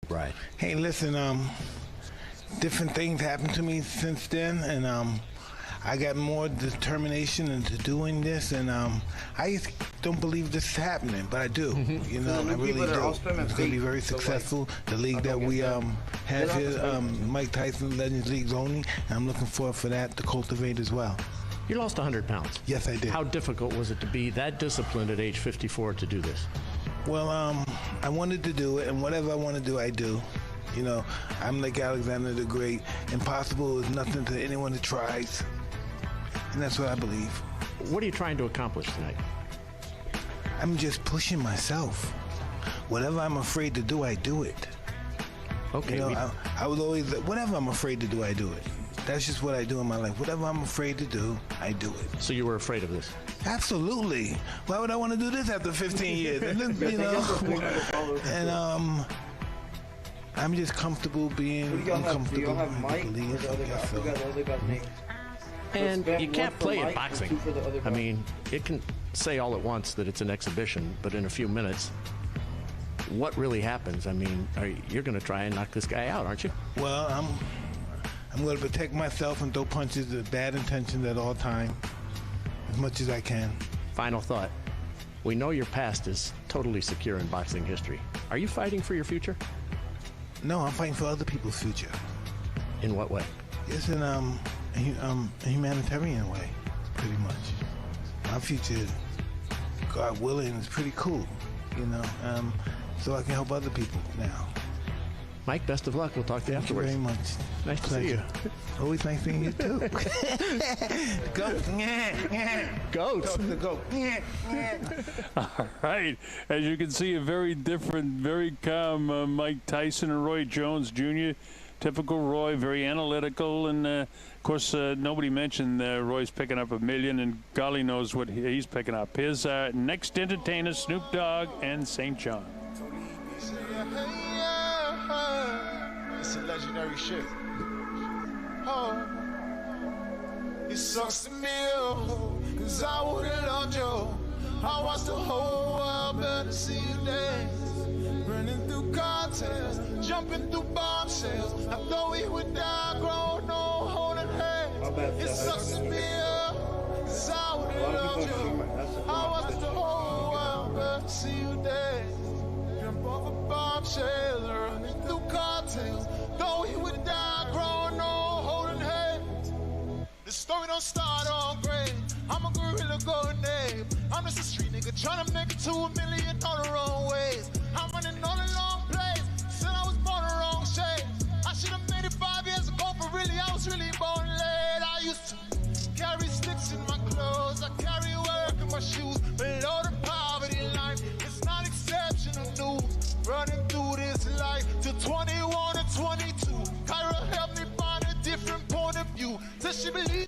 Right. Hey, listen, different things happened to me since then, and I got more determination into doing this, and I just don't believe this is happening, but I do. You know, I really do. It's going to be very successful. The league that we have here, Mike Tyson Legends Leagues only, and I'm looking forward for that to cultivate as well. You lost 100 pounds. Yes, I did. How difficult was it to be that disciplined at age 54 to do this? Well, I wanted to do it, and whatever I want to do, I do. You know, I'm like Alexander the Great. Impossible is nothing to anyone that tries. And that's what I believe. What are you trying to accomplish tonight? I'm just pushing myself. Whatever I'm afraid to do, I do it. Okay. You know, I was always, whatever I'm afraid to do, I do it. That's just what I do in my life. Whatever I'm afraid to do, I do it. So you were afraid of this? Absolutely. Why would I want to do this after 15 years? And then, you know, and I'm just comfortable being uncomfortable. And you can't play at boxing. I mean, it can say all at once that it's an exhibition, but in a few minutes, what really happens? I mean, you're going to try and knock this guy out, aren't you? Well, I'm going to protect myself and throw punches with bad intentions at all time, as much as I can. Final thought. We know your past is totally secure in boxing history. Are you fighting for your future? No, I'm fighting for other people's future. In what way? It's in a humanitarian way, pretty much. My future, God willing, is pretty cool, you know. So I can help other people now. Mike, best of luck. We'll talk to you afterwards. Thank you very much. Nice to see you. Always nice seeing you too. Goat. Goat. Talk to the goat. All right. As you can see, a very different, very calm Mike Tyson and Roy Jones Jr. Typical Roy, very analytical. And, of course, nobody mentioned Roy's picking up $1 million, and golly knows what he's picking up. His next entertainer, Snoop Dogg and St. John. It's a legendary shit. Oh, it sucks to me, cause I would've loved you. I watched the whole world better see you dance. Running through cartels, jumping through bombshells. I thought we would die, grow, no holding hands. It sucks to me, cause I would've loved you. I watched the whole world better see you dance. Jump off a bombshell, running through cartels. Though we would die, growing old, holding hands. The story don't start on grade. I'm a gorilla going name. I'm just a street nigga trying to make it to $1 million on the wrong ways. I'm running on a long place. Said I was born the wrong shape. I should have made it 5 years ago, but really, I was really born late. I used to carry sticks in my clothes. I carry work in my shoes. Below the poverty line, it's not exceptional news. Running through this life to 21 and 22. Kyra helped me find a different point of view. So she believes.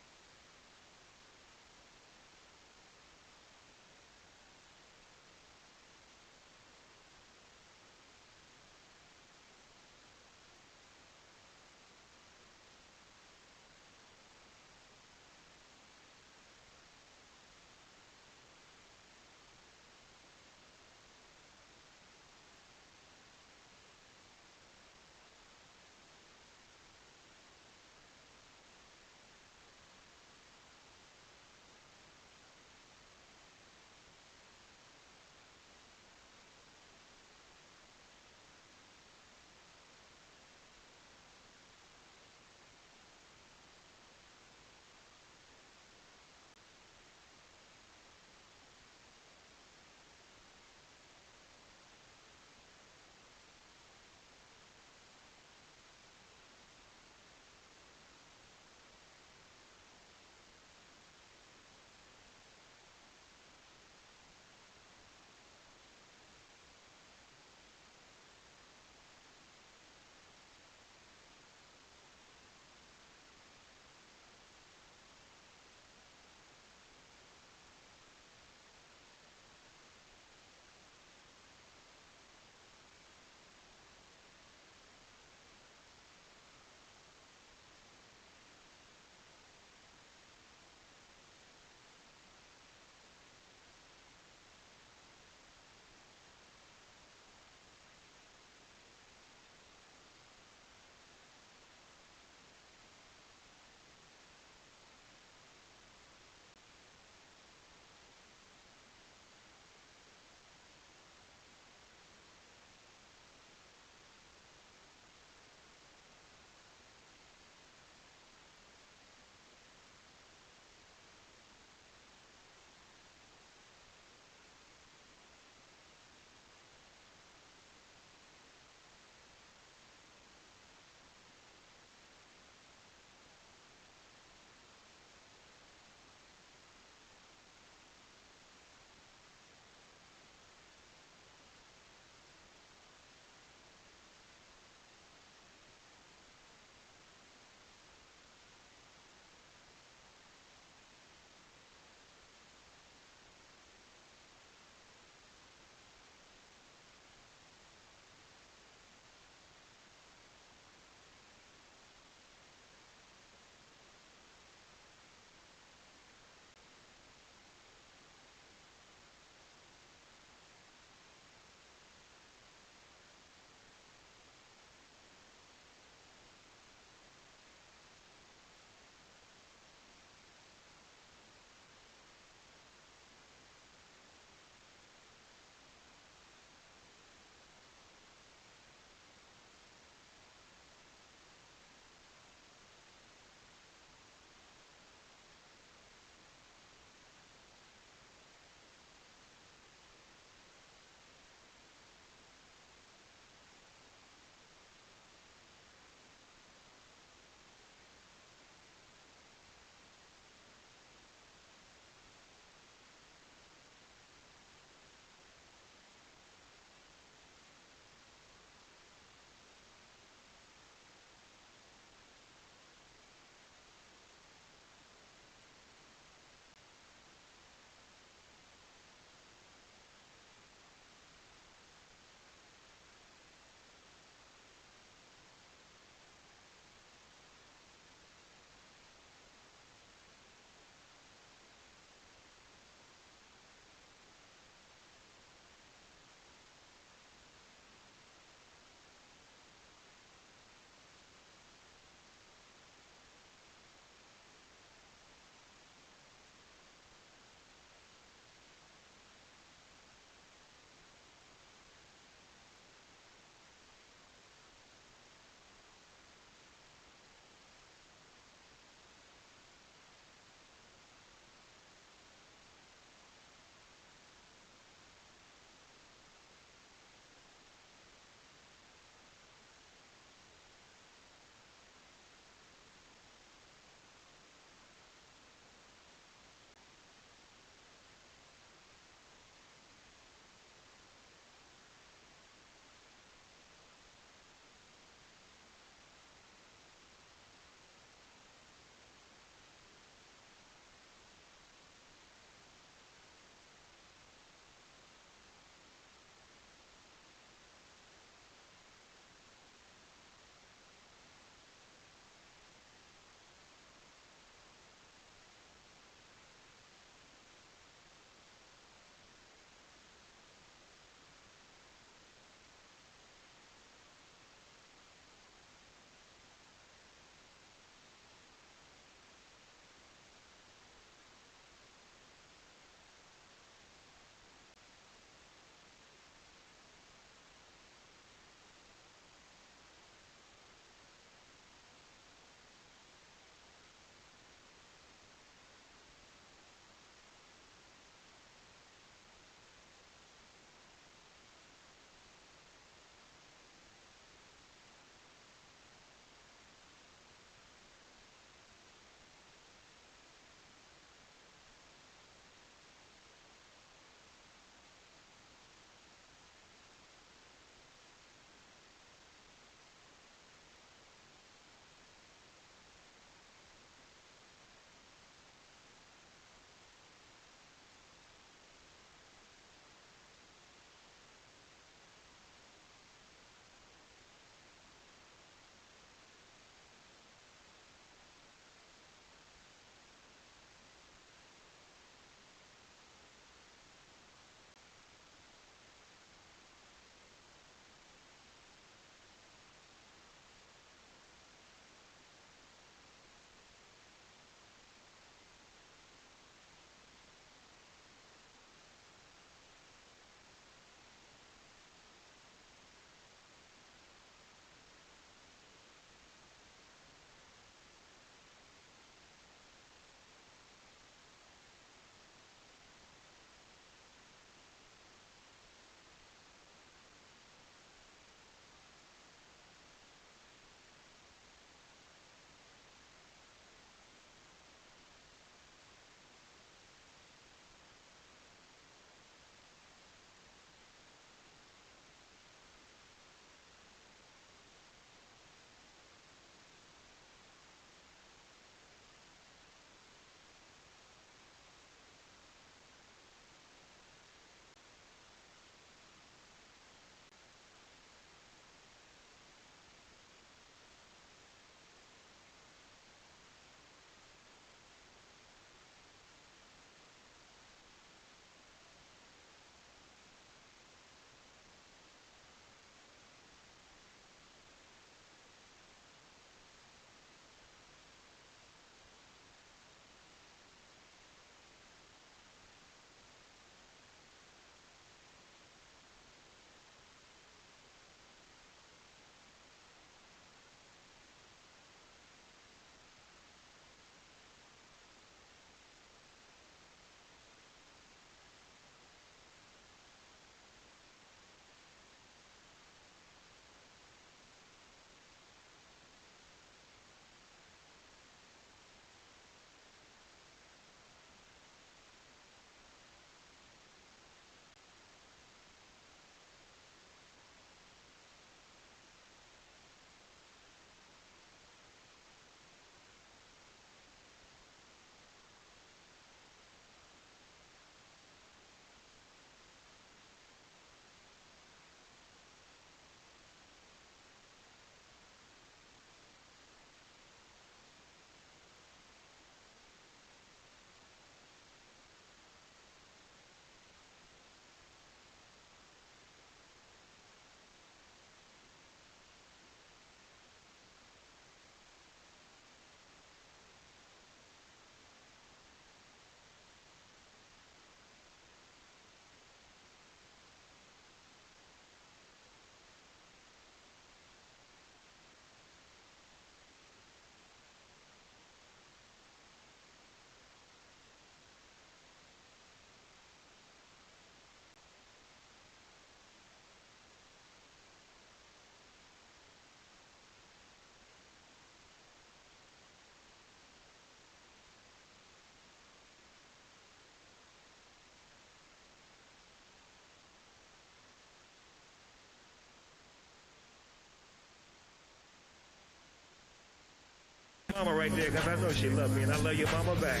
mama right there, because I know she love me, and I love your mama back.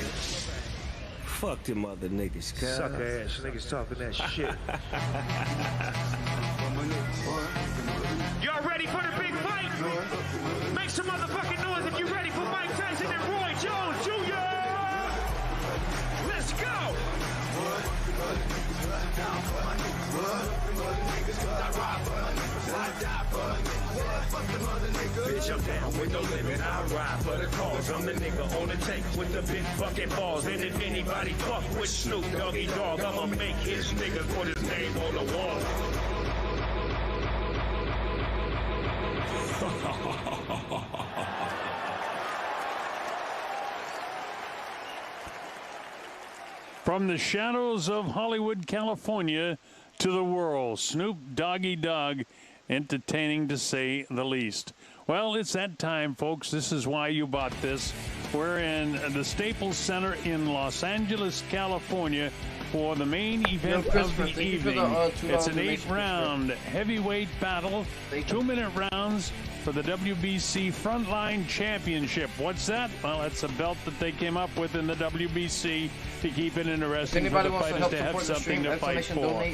Fuck them other niggas, cuz. Sucker ass niggas talking that shit. Y'all ready for the big fight? Make some motherfucking noise if you ready for Mike Tyson and Roy Jones Jr. Let's go! Bitch, I'm down with no limit. I ride for the cause. I'm the nigga on the tank with the big fucking balls. And if anybody fuck with Snoop Doggy Dogg, I'ma make his nigga put his name on the wall. From the shadows of Hollywood, California, to the world, Snoop Doggy Dogg, entertaining to say the least. Well, it's that time, folks. This is why you bought this. We're in the Staples Center in Los Angeles, California, for the main event of the evening. It's an 8-round heavyweight battle, 2-minute rounds for the WBC Frontline Championship. What's that? Well, that's a belt that they came up with in the WBC to keep it interesting for the fighters to have something to fight for.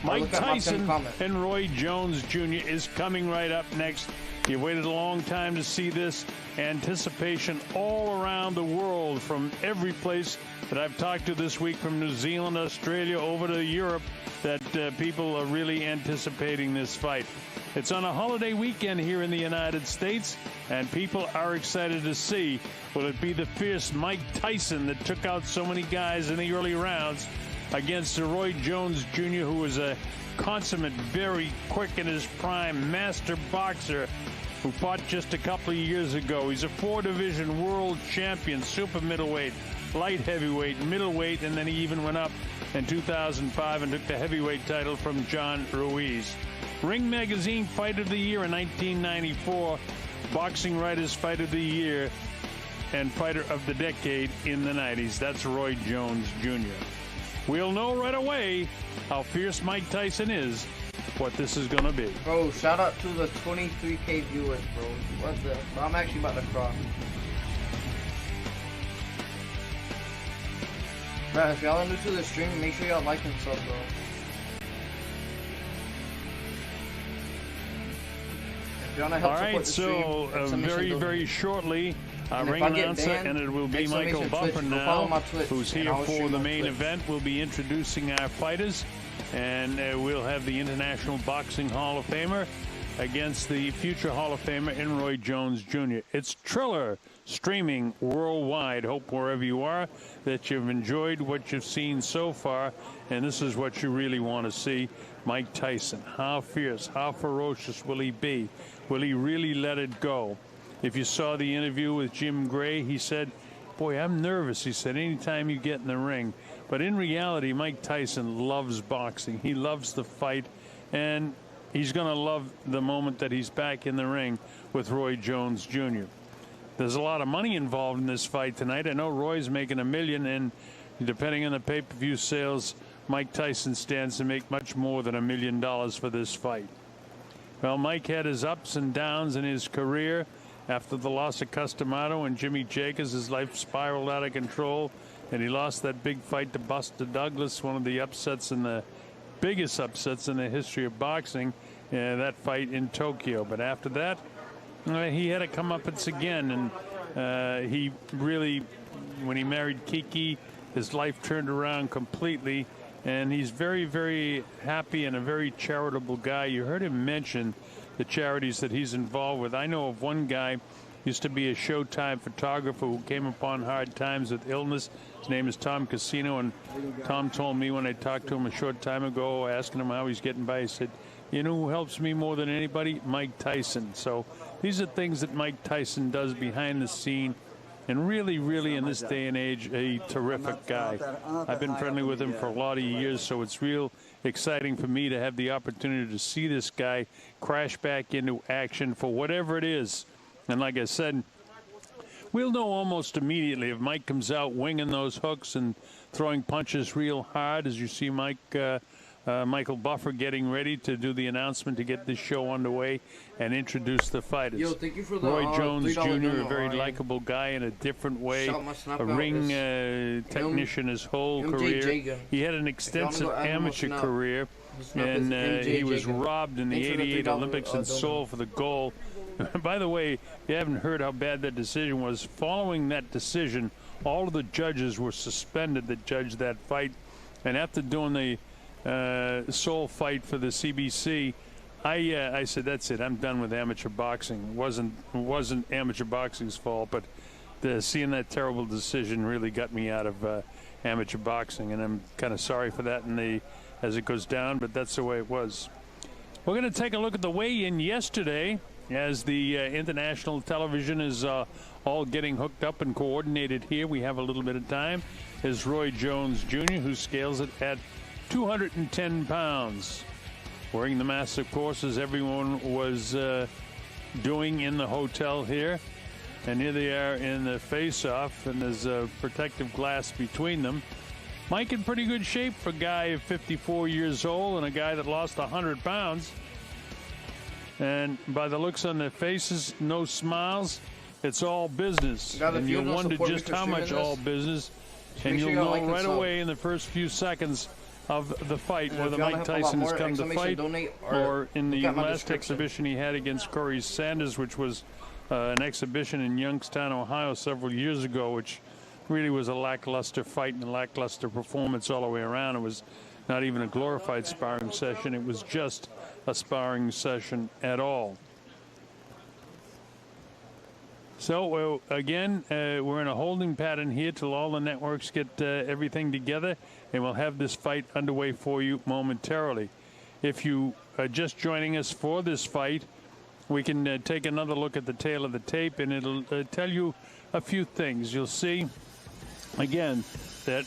Mike Tyson and Roy Jones Jr. is coming right up next. You waited a long time to see this. Anticipation all around the world from every place that I've talked to this week, from New Zealand, Australia, over to Europe, that people are really anticipating this fight. It's on a holiday weekend here in the United States, and people are excited to see, will it be the fierce Mike Tyson that took out so many guys in the early rounds against Roy Jones Jr., who was a consummate, very quick in his prime, master boxer who fought just a couple of years ago. He's a 4-division world champion, super middleweight, light heavyweight, middleweight, and then he even went up in 2005 and took the heavyweight title from John Ruiz. Ring Magazine Fight of the Year in 1994, Boxing Writers Fight of the Year, and Fighter of the Decade in the 90s. That's Roy Jones Jr. We'll know right away how fierce Mike Tyson is, what this is going to be. Bro, shout out to the 23K viewers, bro. What the? I'm actually about to cry. Bro, if y'all are new to the stream, make sure y'all like and sub, bro. If y'all want to help support the stream, very shortly, ring announcer, and it will be Michael Buffer now, who's here for the main event. We'll be introducing our fighters, and we'll have the International Boxing Hall of Famer against the future Hall of Famer in Roy Jones Jr. It's Triller, streaming worldwide. Hope wherever you are that you've enjoyed what you've seen so far, and this is what you really want to see. Mike Tyson, how fierce, how ferocious will he be? Will he really let it go? If you saw the interview with Jim Gray, he said, boy, I'm nervous. He said, anytime you get in the ring. But in reality, Mike Tyson loves boxing. He loves the fight, and he's going to love the moment that he's back in the ring with Roy Jones Jr. There's a lot of money involved in this fight tonight. I know Roy's making $1 million, and depending on the pay-per-view sales, Mike Tyson stands to make much more than $1 million for this fight. Well, Mike had his ups and downs in his career. After the loss of Customato and Jimmy Jacobs, his life spiraled out of control, and he lost that big fight to Buster Douglas, one of the upsets in the biggest upsets in the history of boxing, that fight in Tokyo. But after that, he had to come up again, and he really, when he married Kiki, his life turned around completely, and he's very, very happy and a very charitable guy. You heard him mention the charities that he's involved with. I know of one guy, used to be a Showtime photographer who came upon hard times with illness. His name is Tom Casino, and Tom told me when I talked to him a short time ago, asking him how he's getting by, he said, you know who helps me more than anybody? Mike Tyson. So these are things that Mike Tyson does behind the scene, and really, really in this day and age, a terrific guy. I've been friendly with him for a lot of years, so it's real exciting for me to have the opportunity to see this guy crash back into action for whatever it is. And like I said, we'll know almost immediately if Mike comes out winging those hooks and throwing punches real hard, as you see Mike Michael Buffer getting ready to do the announcement to get this show underway and introduce the fighters. Yo, thank you for the, Roy Jones Jr., $3 a very Ryan. likable guy in a different way, Shout a ring technician his whole career. He had an extensive amateur career, and he was robbed in the '88 Olympics in Seoul for the gold. By the way, you haven't heard how bad that decision was. Following that decision, all of the judges were suspended that judged that fight, and after doing the Seoul fight for the CBC, I said, that's it, I'm done with amateur boxing. It wasn't amateur boxing's fault, but seeing that terrible decision really got me out of amateur boxing, and I'm kind of sorry for that as it goes down, but that's the way it was. We're going to take a look at the weigh-in yesterday as the international television is all getting hooked up and coordinated here. We have a little bit of time. Is Roy Jones Jr., who scales it at 210 pounds. Wearing the mask, of course, as everyone was doing in the hotel here. And here they are in the face-off, and there's a protective glass between them. Mike in pretty good shape for a guy of 54 years old and a guy that lost 100 pounds. And by the looks on their faces, no smiles. It's all business. And you'll wonder just how much all business. And you'll know right away in the first few seconds of the fight whether Mike Tyson has come to fight, or in the last exhibition he had against Corey Sanders, which was an exhibition in Youngstown, Ohio several years ago, which really was a lackluster fight and a lackluster performance all the way around. It was not even a glorified sparring session. It was just a sparring session at all. So, again, we're in a holding pattern here till all the networks get everything together, and we'll have this fight underway for you momentarily. If you are just joining us for this fight, we can take another look at the tail of the tape, and it'll tell you a few things. You'll see, again, that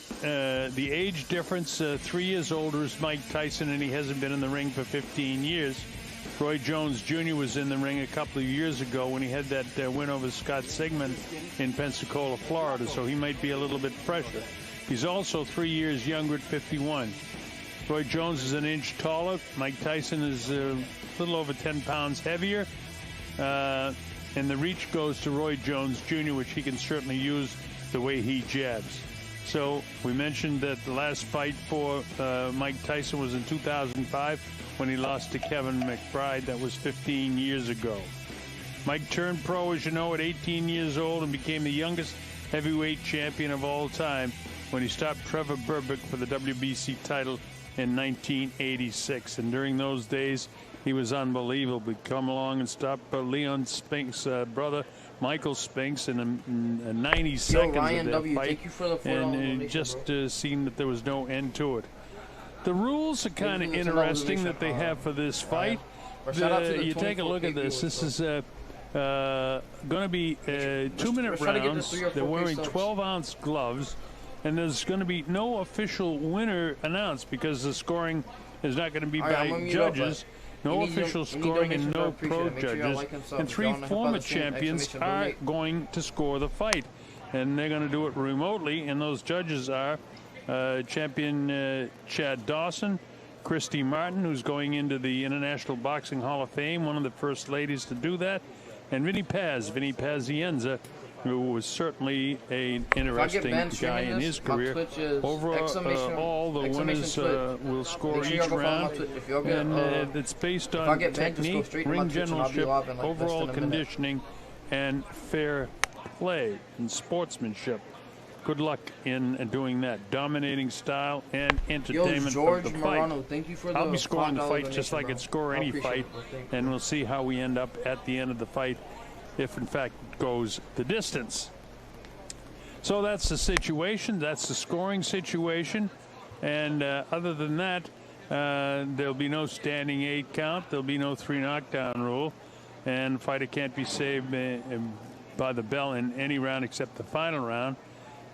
the age difference, 3 years older is Mike Tyson, and he hasn't been in the ring for 15 years. Roy Jones Jr. was in the ring a couple of years ago when he had that win over Scott Sigmund in Pensacola, Florida, so he might be a little bit fresher. He's also 3 years younger at 51. Roy Jones is an inch taller. Mike Tyson is a little over 10 pounds heavier. And the reach goes to Roy Jones Jr., which he can certainly use the way he jabs. So we mentioned that the last fight for Mike Tyson was in 2005 when he lost to Kevin McBride. That was 15 years ago. Mike turned pro, as you know, at 18 years old and became the youngest heavyweight champion of all time when he stopped Trevor Berbick for the WBC title in 1986. And during those days, he was unbelievable. He'd come along and stop Leon Spink's brother, Michael Spinks, in 90 seconds Ryan of that W, fight, thank you for the and it just seemed that there was no end to it. The rules are kind of interesting that they have for this fight. You take a look at this. This is going to be 2-minute rounds. They're wearing 12-ounce gloves, and there's going to be no official winner announced because the scoring is not going to be by judges. No official scoring and no pro judges. And 3 former champions are going to score the fight. And they're going to do it remotely. And those judges are champion Chad Dawson, Christy Martin, who's going into the International Boxing Hall of Fame, one of the first ladies to do that, and Vinny Pazienza, who was certainly an interesting guy in his career. Overall, all the winners will score each round, and it's based on technique, ring generalship, overall conditioning, and fair play and sportsmanship. Good luck in doing that. Dominating style and entertainment of the fight. Thank you for I'll be scoring the fight just like I'd score any fight, and we'll see how we end up at the end of the fight, if in fact it goes the distance. So that's the situation. That's the scoring situation. And other than that, there'll be no standing 8 count. There'll be no 3 knockdown rule. And the fighter can't be saved by the bell in any round except the final round.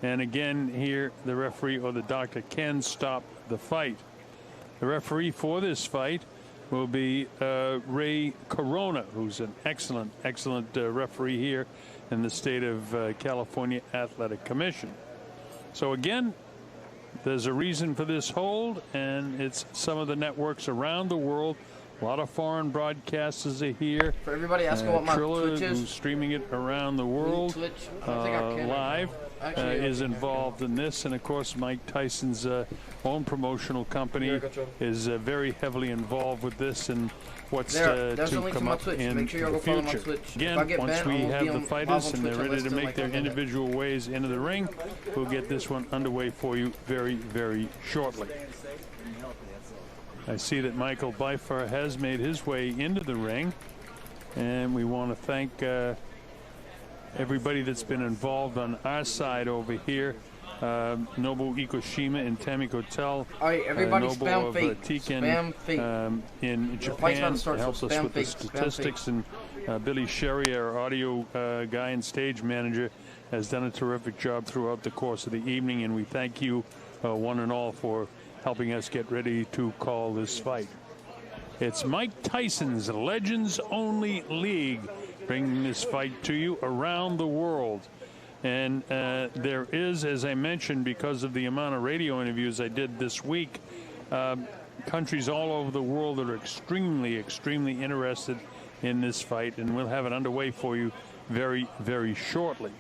And again, here the referee or the doctor can stop the fight. The referee for this fight will be Ray Corona, who's an excellent referee here in the state of California Athletic Commission. So again, there's a reason for this hold, and it's some of the networks around the world. A lot of foreign broadcasters are here. For everybody asking what my Trilla, Twitch is, who's streaming it around the world live, is involved in this. And, of course, Mike Tyson's own promotional company is very heavily involved with this and what's to come up in the future. Again, once we have the fighters and they're ready to make their individual ways into the ring, we'll get this one underway for you very, very shortly. I see that Michael Byfar has made his way into the ring, and we want to thank everybody that's been involved on our side over here. Nobu Ikushima in Tamik Hotel. All right, everybody, Nobu spam of fake. Tiken Spam fake. In Japan helps us with the statistics, and Billy Sherry, our audio guy and stage manager, has done a terrific job throughout the course of the evening, and we thank you one and all for helping us get ready to call this fight. It's Mike Tyson's Legends Only League bringing this fight to you around the world. And there is, as I mentioned, because of the amount of radio interviews I did this week, countries all over the world that are extremely, extremely interested in this fight, and we'll have it underway for you very, very shortly.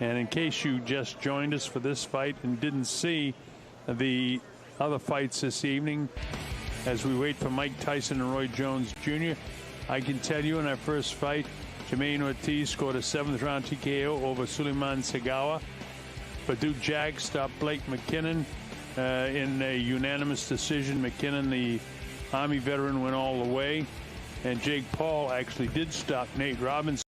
And in case you just joined us for this fight and didn't see the other fights this evening, as we wait for Mike Tyson and Roy Jones Jr., I can tell you in our first fight, Jermaine Ortiz scored a 7th-round TKO over Suleiman Segawa. Badou Jack stopped Blake McKinnon in a unanimous decision. McKinnon, the Army veteran, went all the way. And Jake Paul actually did stop Nate Robinson.